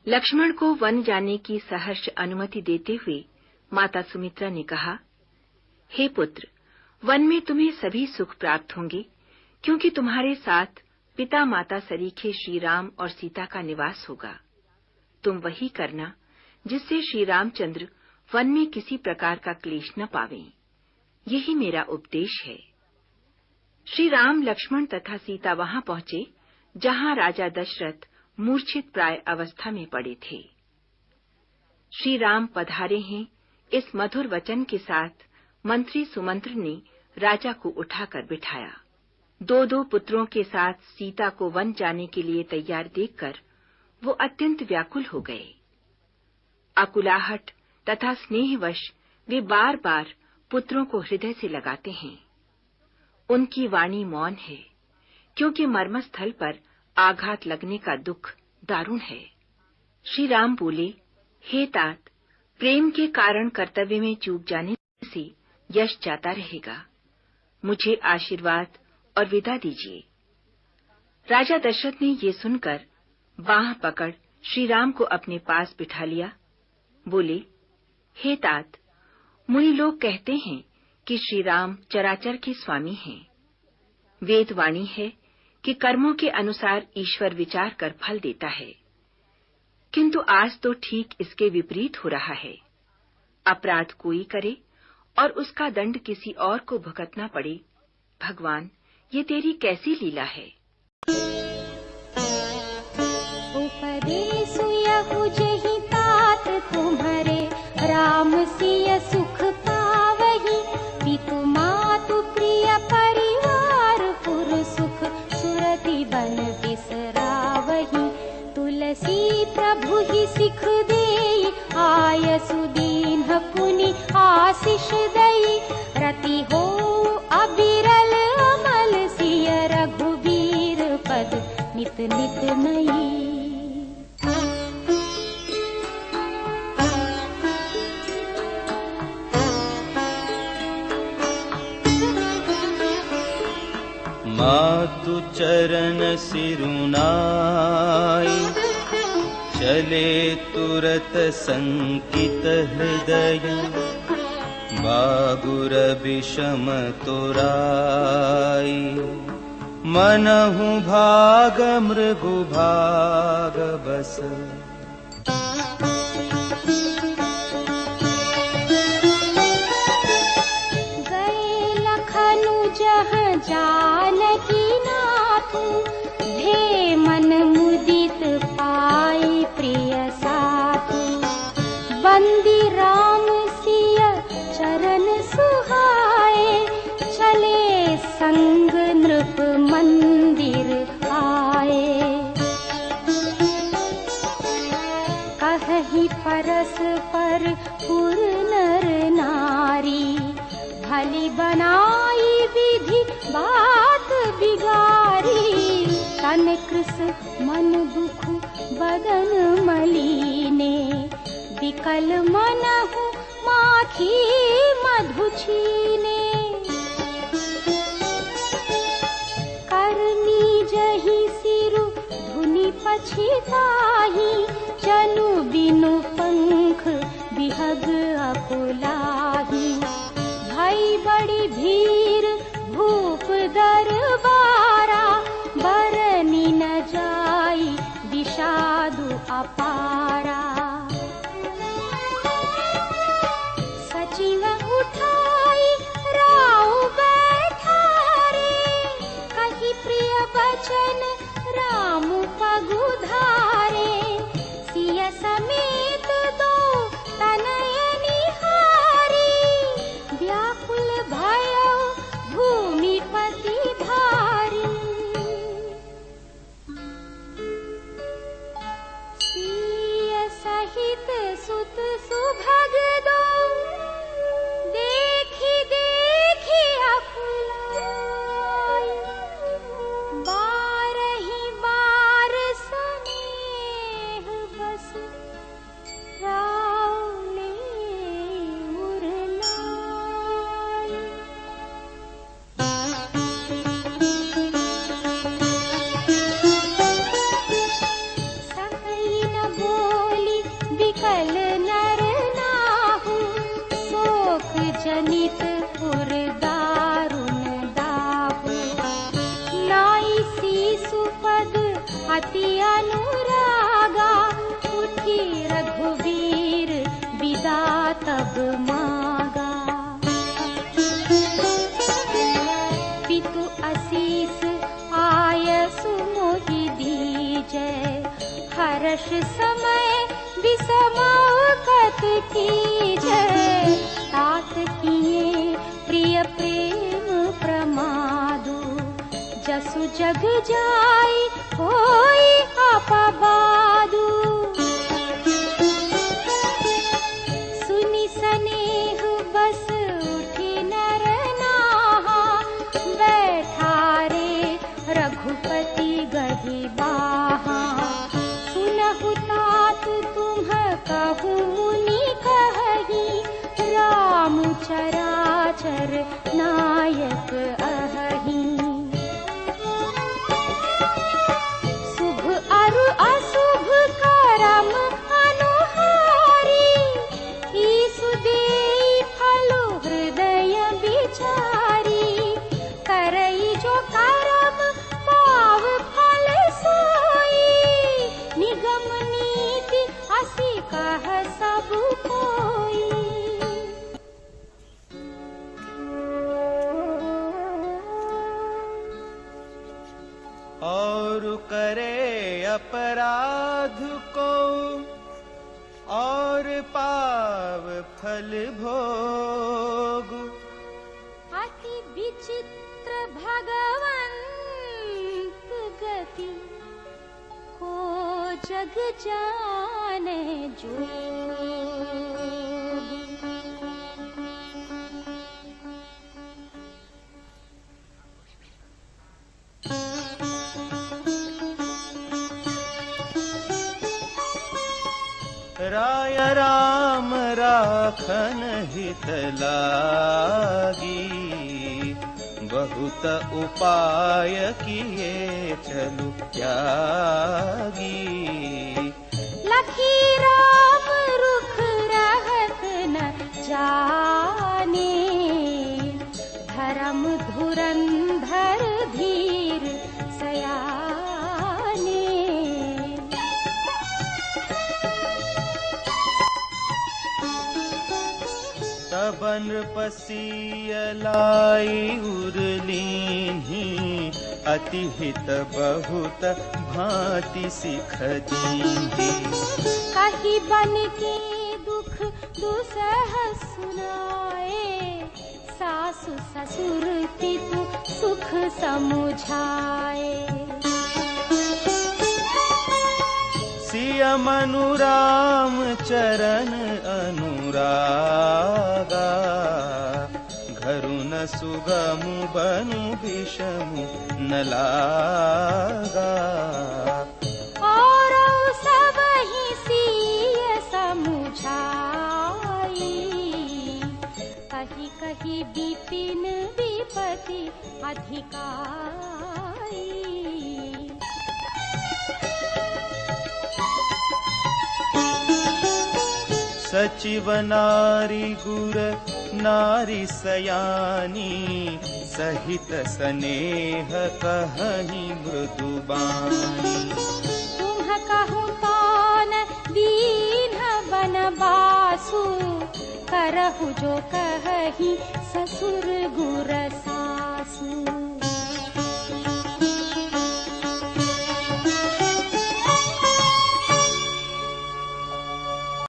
लक्ष्मण को वन जाने की सहर्ष अनुमति देते हुए माता सुमित्रा ने कहा, हे पुत्र, वन में तुम्हें सभी सुख प्राप्त होंगे, क्योंकि तुम्हारे साथ पिता माता सरीखे श्री राम और सीता का निवास होगा। तुम वही करना जिससे श्री रामचंद्र वन में किसी प्रकार का क्लेश न पावें। यही मेरा उपदेश है। श्री राम, लक्ष्मण तथा सीता वहां पहुंचे जहां राजा दशरथ मूर्छित प्राय अवस्था में पड़े थे। श्री राम पधारे हैं, इस मधुर वचन के साथ मंत्री सुमंत्र ने राजा को उठाकर बिठाया। दो पुत्रों के साथ सीता को वन जाने के लिए तैयार देखकर वो अत्यंत व्याकुल हो गए। आकुलाहट तथा स्नेहवश वे बार बार पुत्रों को हृदय से लगाते हैं। उनकी वाणी मौन है, क्योंकि मर्मस्थल पर आघात लगने का दुख दारुण है। श्री राम बोले, हे तात, प्रेम के कारण कर्तव्य में चूक जाने से यश जाता रहेगा। मुझे आशीर्वाद और विदा दीजिए। राजा दशरथ ने ये सुनकर बांह पकड़ श्री राम को अपने पास बिठा लिया। बोले, हे तात, मुनि लोग कहते हैं कि श्री राम चराचर के स्वामी हैं। वेदवाणी है कि कर्मों के अनुसार ईश्वर विचार कर फल देता है, किंतु आज तो ठीक इसके विपरीत हो रहा है। अपराध कोई करे और उसका दंड किसी और को भुगतना पड़े। भगवान, ये तेरी कैसी लीला है। उपदेश यहु जहि तात तुम्हारे, राम सिय सुख पावहि। पितु मातु प्रिय परिवार पुर सुख, सुरति बन बिसरावहि। तुलसी प्रभु ही सिख देई, आयसु दीन पुनि आशीष दई। रति हो अबिरल अमल, सिय रघुबीर पद नित नित नई। मातु चरण सिरुनाई, चले तुरत संकित हृदय। बागुर विषम तोराई, मनहु भाग मृगु भाग बस। गए लखनु जहाँ जानकी नाथु, भे मन मुदित पाई प्रिय साथु। बंदी राम सिय चरण सुहाए, चले संग नृप मंदिर आए। कहि परस्पर पुर नर नारी, भली बनाई विधि बात बिगारी। तन कृस मन दुख बदन मलीने, विकल मनहु माखी मधु छीने। करनी जहि सिरु धुनि पछिताही, जनु बिनु पंख बिहग अकुलाही। भई बड़ी भीर भूप दरबारा, बरनी न जाई विषादु अपारा। सचिव उठाई राउ बैठारे, कहि प्रिय बचन राम पगुधारे। सिय समेत दो तनय निहारी, व्याकुल भयउ भूमिपति भारी। सिय सहित सुत सुभग दो, देखी देखी अकुलाई। बार अति अनुरागा, उठी रघुवीर विदा तब मागा। पितु आशीष आयसु मोहि दीजै, हर्ष समय विषमौकत कीजै। तात किए प्रिय प्रेम प्रमादु, जसु जग जाई होई अपबादु। सुनि सनेह बस उठी नर नाहा, बैठारे रघुपति गहि बाहा। सुनहु तात तुम कहु मुनि कहि, राम चराचर नायक अहि। शुभ अरु अशुभ करम अनुहारी, ईसु देई फल हृदय बिचारी। करई जो करम पाव फल सोई, निगम नीति असी कह सब कोई। और करे अपराध को और पाव फल भोग। अति विचित्र भगवंत गति, को जग जाने जोग। राय राम राखन हित लागी, बहुत उपाय किए चलु त्यागी। लखी राम रुख रहत न जाने, धर्म धुरंधर धीर सयाने। तबन पसियलाई उरलीन्ही, अति हित बहुत भांति सिख दीन्ही। कही बन के दुख दुसह सुनाए, सासु ससुर पितु सुख समुझाए। सिया मनु राम चरण अनुरागा, घरु न सुगमु बनु विषमु न लागा। और सब ही सिय समुझाई, कही कही विपिन विपति अधिकारी। सचिव नारी गुर नारी सयानी, सहित स्नेह कहनी मृदु बानी। तुम कहूँ कौन दीन बनवासु, करहु जो कहि ससुर गुर सासु।